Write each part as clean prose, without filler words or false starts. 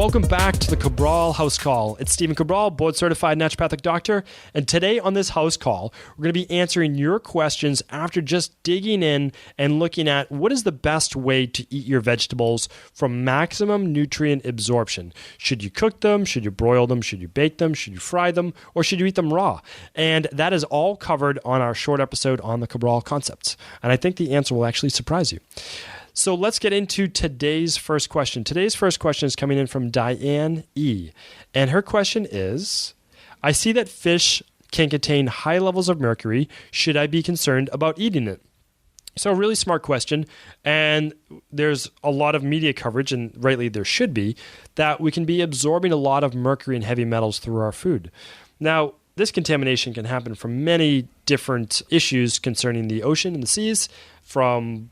Welcome back to the Cabral House Call. It's Stephen Cabral, board-certified naturopathic doctor, and today on this House Call, we're going to be answering your questions after just digging in and looking at what is the best way to eat your vegetables for maximum nutrient absorption. Should you cook them? Should you broil them? Should you bake them? Should you fry them? Or should you eat them raw? And that is all covered on our short episode on the Cabral concepts. And I think the answer will actually surprise you. So let's get into today's first question. Today's first question is coming in from Dianne E. And her question is, I see that fish can contain high levels of mercury. Should I be concerned about eating it? So a really smart question. And there's a lot of media coverage, and rightly there should be, that we can be absorbing a lot of mercury and heavy metals through our food. Now, this contamination can happen from many different issues concerning the ocean and the seas, from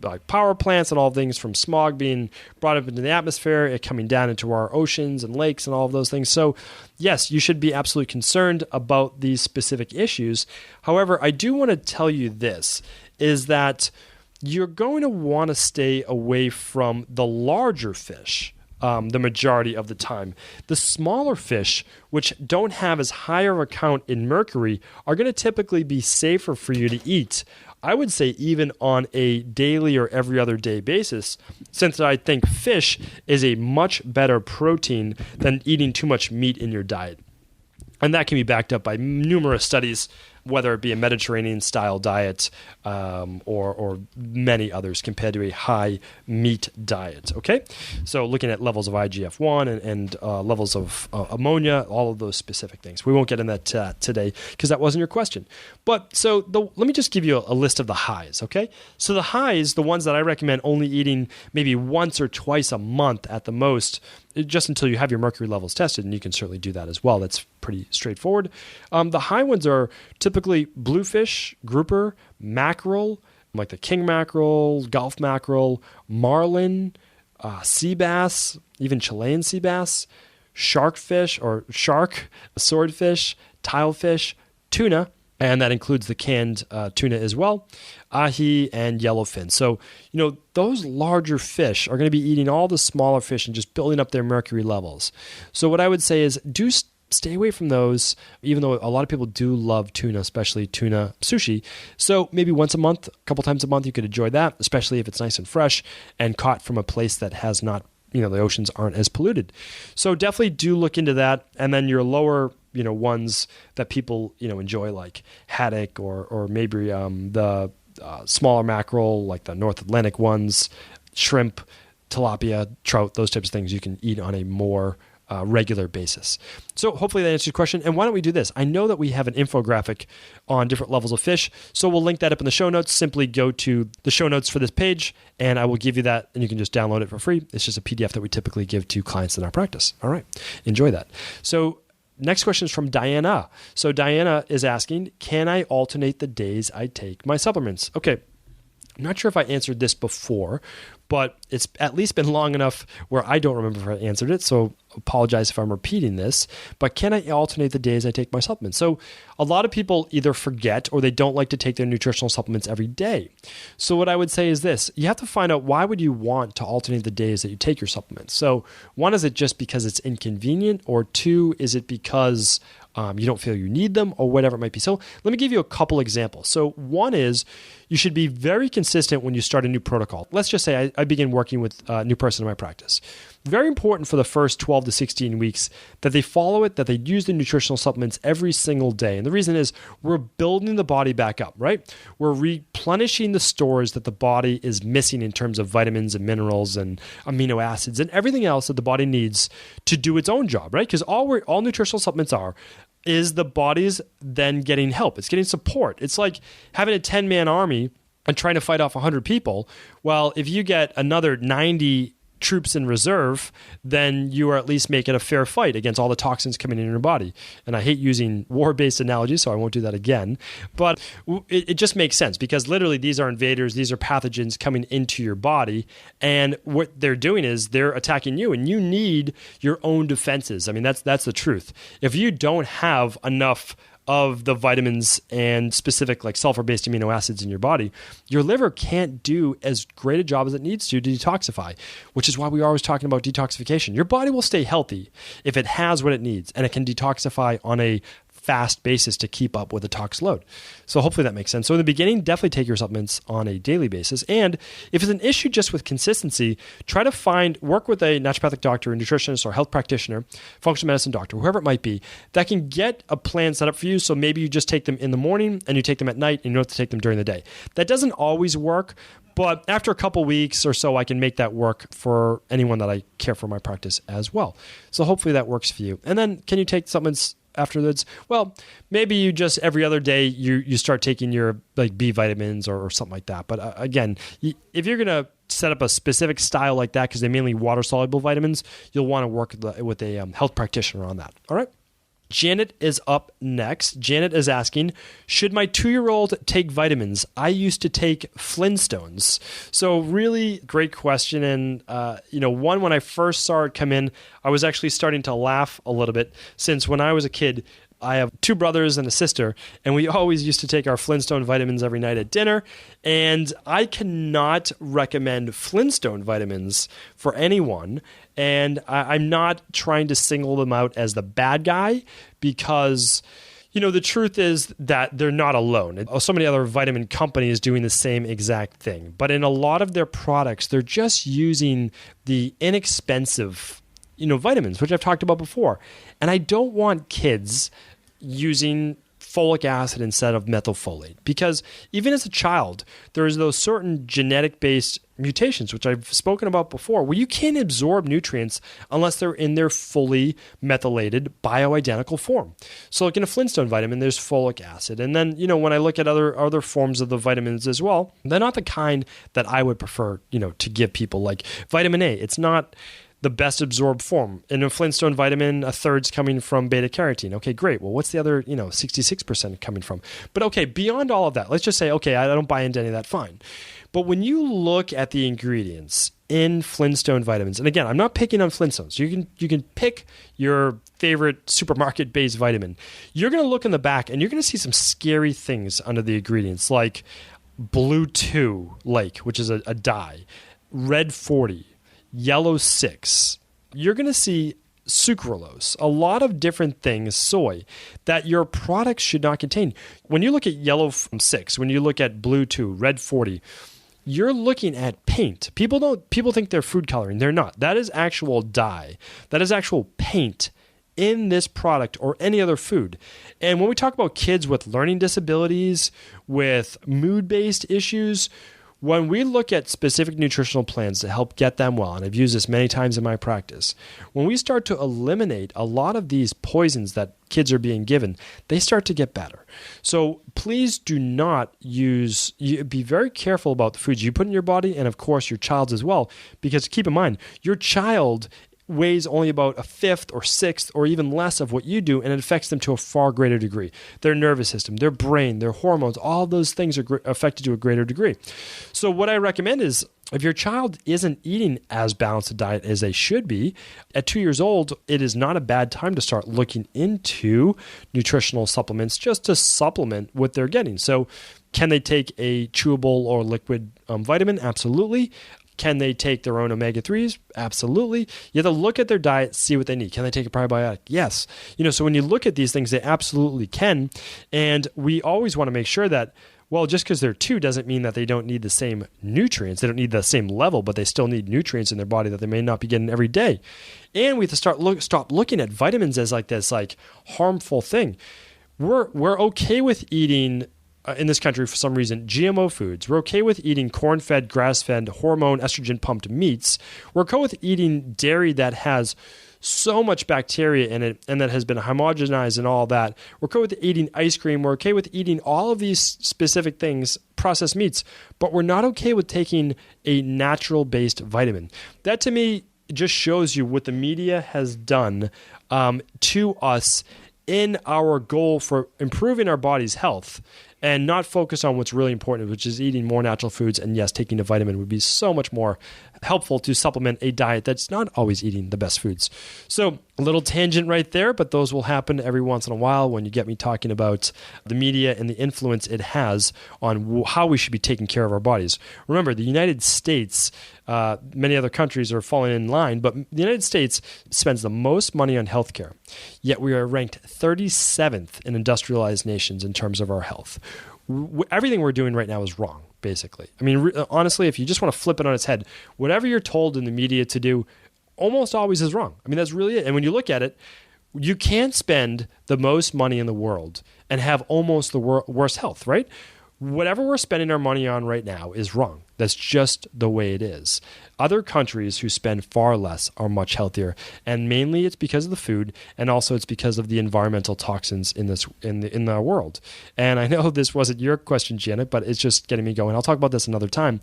like power plants and all things, from smog being brought up into the atmosphere, it coming down into our oceans and lakes and all of those things. So yes, you should be absolutely concerned about these specific issues. However, I do want to tell you this, is that you're going to want to stay away from the larger fish the majority of the time. The smaller fish, which don't have as high of a count in mercury, are going to typically be safer for you to eat. I would say even on a daily or every other day basis, since I think fish is a much better protein than eating too much meat in your diet. And that can be backed up by numerous studies, whether it be a Mediterranean-style diet or many others compared to a high meat diet, okay? So looking at levels of IGF-1 and levels of ammonia, all of those specific things. We won't get into that today because that wasn't your question. But so let me just give you a list of the highs, okay? So the highs, the ones that I recommend only eating maybe once or twice a month at the most, just until you have your mercury levels tested, and you can certainly do that as well. That's pretty straightforward. The high ones are typically bluefish, grouper, mackerel, like the king mackerel, Gulf mackerel, marlin, sea bass, even Chilean sea bass, sharkfish or shark, swordfish, tilefish, tuna, and that includes the canned tuna as well, ahi, and yellowfin. So, those larger fish are going to be eating all the smaller fish and just building up their mercury levels. So what I would say is do stay away from those, even though a lot of people do love tuna, especially tuna sushi. So maybe once a month, a couple times a month, you could enjoy that, especially if it's nice and fresh and caught from a place that has not, the oceans aren't as polluted. So definitely do look into that. And then your lower ones that people, enjoy, like haddock or maybe the smaller mackerel, like the North Atlantic ones, shrimp, tilapia, trout, those types of things you can eat on a more regular basis. So hopefully that answers your question. And why don't we do this? I know that we have an infographic on different levels of fish, so we'll link that up in the show notes. Simply go to the show notes for this page, and I will give you that, and you can just download it for free. It's just a PDF that we typically give to clients in our practice. All right. Enjoy that. So next question is from Dianna. So Dianna is asking, can I alternate the days I take my supplements? Okay. I'm not sure if I answered this before, but it's at least been long enough where I don't remember if I answered it, so apologize if I'm repeating this. But can I alternate the days I take my supplements? So a lot of people either forget or they don't like to take their nutritional supplements every day. So what I would say is this. You have to find out, why would you want to alternate the days that you take your supplements? So one, is it just because it's inconvenient? Or two, is it because you don't feel you need them, or whatever it might be? So let me give you a couple examples. So one is, you should be very consistent when you start a new protocol. Let's just say I begin working with a new person in my practice. Very important for the first 12 to 16 weeks that they follow it, that they use the nutritional supplements every single day. And the reason is, we're building the body back up, right? We're replenishing the stores that the body is missing in terms of vitamins and minerals and amino acids and everything else that the body needs to do its own job, right? Because all nutritional supplements is the body's then getting help. It's getting support. It's like having a 10-man army and trying to fight off 100 people. Well, if you get another 90 troops in reserve, then you are at least making a fair fight against all the toxins coming in your body. And I hate using war-based analogies, so I won't do that again. But it just makes sense, because literally these are invaders, these are pathogens coming into your body, and what they're doing is they're attacking you, and you need your own defenses. I mean, that's the truth. If you don't have enough of the vitamins and specific like sulfur-based amino acids in your body, your liver can't do as great a job as it needs to detoxify, which is why we're always talking about detoxification. Your body will stay healthy if it has what it needs, and it can detoxify on a fast basis to keep up with the tox load. So hopefully that makes sense. So in the beginning, definitely take your supplements on a daily basis. And if it's an issue just with consistency, try to work with a naturopathic doctor, a nutritionist, or health practitioner, functional medicine doctor, whoever it might be, that can get a plan set up for you. So maybe you just take them in the morning and you take them at night and you don't have to take them during the day. That doesn't always work, but after a couple weeks or so, I can make that work for anyone that I care for my practice as well. So hopefully that works for you. And then can you take supplements afterwards? Well, maybe you just every other day you start taking your like B vitamins or something like that. But again, if you're going to set up a specific style like that, because they're mainly water soluble vitamins, you'll want to work with a health practitioner on that. All right. Janet is up next. Janet is asking, should my 2-year-old take vitamins? I used to take Flintstones. So really great question. And, when I first saw it come in, I was actually starting to laugh a little bit, since when I was a kid, I have 2 brothers and a sister, and we always used to take our Flintstone vitamins every night at dinner. And I cannot recommend Flintstone vitamins for anyone. And I'm not trying to single them out as the bad guy, because the truth is that they're not alone. So many other vitamin companies doing the same exact thing. But in a lot of their products, they're just using the inexpensive vitamins, which I've talked about before. And I don't want kids using folic acid instead of methylfolate, because even as a child, there's those certain genetic-based mutations, which I've spoken about before, where you can't absorb nutrients unless they're in their fully methylated bioidentical form. So like in a Flintstone vitamin, there's folic acid. And then, when I look at other forms of the vitamins as well, they're not the kind that I would prefer, to give people. Like vitamin A, it's not the best absorbed form. In a Flintstone vitamin, a third's coming from beta carotene. Okay, great. Well, what's the other, 66% coming from? But okay, beyond all of that, let's just say, okay, I don't buy into any of that, fine. But when you look at the ingredients in Flintstone vitamins, and again, I'm not picking on Flintstones. You can pick your favorite supermarket-based vitamin. You're going to look in the back, and you're going to see some scary things under the ingredients, like Blue 2 Lake, which is a dye, Red 40, Yellow 6. You're going to see sucralose, a lot of different things, soy, that your products should not contain. When you look at Yellow 6, when you look at Blue 2, Red 40, you're looking at paint. People think they're food coloring. They're not. That is actual dye. That is actual paint in this product or any other food. And when we talk about kids with learning disabilities, with mood-based issues, when we look at specific nutritional plans to help get them well, and I've used this many times in my practice, when we start to eliminate a lot of these poisons that kids are being given, they start to get better. So please do not be very careful about the foods you put in your body, and of course your child's as well, because keep in mind, your child weighs only about a fifth or sixth or even less of what you do, and it affects them to a far greater degree. Their nervous system, their brain, their hormones, all those things are affected to a greater degree. So what I recommend is, if your child isn't eating as balanced a diet as they should be, at 2 years old, it is not a bad time to start looking into nutritional supplements just to supplement what they're getting. So can they take a chewable or liquid vitamin? Absolutely. Can they take their own omega-3s? Absolutely. You have to look at their diet, see what they need. Can they take a probiotic? Yes. So when you look at these things, they absolutely can. And we always want to make sure that, well, just because they're 2 doesn't mean that they don't need the same nutrients. They don't need the same level, but they still need nutrients in their body that they may not be getting every day. And we have to stop looking at vitamins as like this harmful thing. We're okay with eating in this country, for some reason, GMO foods. We're okay with eating corn-fed, grass-fed, hormone, estrogen-pumped meats. We're okay with eating dairy that has so much bacteria in it and that has been homogenized and all that. We're okay with eating ice cream. We're okay with eating all of these specific things, processed meats, but we're not okay with taking a natural-based vitamin. That, to me, just shows you what the media has done to us in our goal for improving our body's health, and not focus on what's really important, which is eating more natural foods. And yes, taking a vitamin would be so much more helpful to supplement a diet that's not always eating the best foods. So A little tangent right there, but those will happen every once in a while when you get me talking about the media and the influence it has on how we should be taking care of our bodies. Remember, the United States, many other countries are falling in line, but the United States spends the most money on healthcare, yet we are ranked 37th in industrialized nations in terms of our health. Everything we're doing right now is wrong, basically. I mean, honestly, if you just want to flip it on its head, whatever you're told in the media to do almost always is wrong. I mean, that's really it. And when you look at it, you can't spend the most money in the world and have almost the worst health, right? Whatever we're spending our money on right now is wrong. That's just the way it is. Other countries who spend far less are much healthier, and mainly it's because of the food, and also it's because of the environmental toxins in the world. And I know this wasn't your question, Janet, but it's just getting me going. I'll talk about this another time.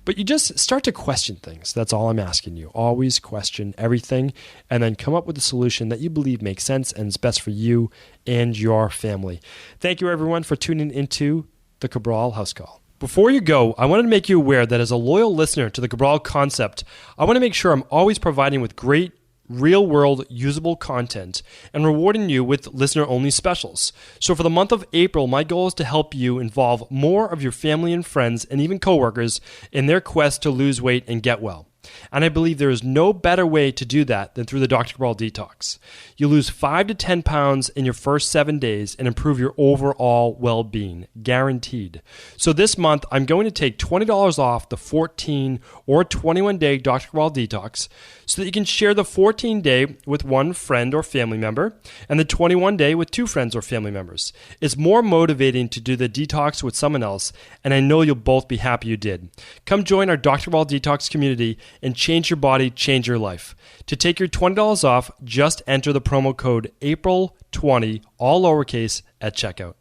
But you just start to question things. That's all I'm asking you. Always question everything, and then come up with a solution that you believe makes sense and is best for you and your family. Thank you, everyone, for tuning into the Cabral HouseCall. Before you go, I wanted to make you aware that as a loyal listener to the Cabral concept, I want to make sure I'm always providing with great, real-world, usable content and rewarding you with listener-only specials. So for the month of April, my goal is to help you involve more of your family and friends and even coworkers in their quest to lose weight and get well. And I believe there is no better way to do that than through the Dr. Cabral Detox. You lose 5 to 10 pounds in your first 7 days and improve your overall well-being, guaranteed. So this month, I'm going to take $20 off the 14 or 21-day Dr. Cabral Detox so that you can share the 14-day with one friend or family member and the 21-day with 2 friends or family members. It's more motivating to do the detox with someone else, and I know you'll both be happy you did. Come join our Dr. Cabral Detox community and change your body, change your life. To take your $20 off, just enter the promo code APRIL20, all lowercase, at checkout.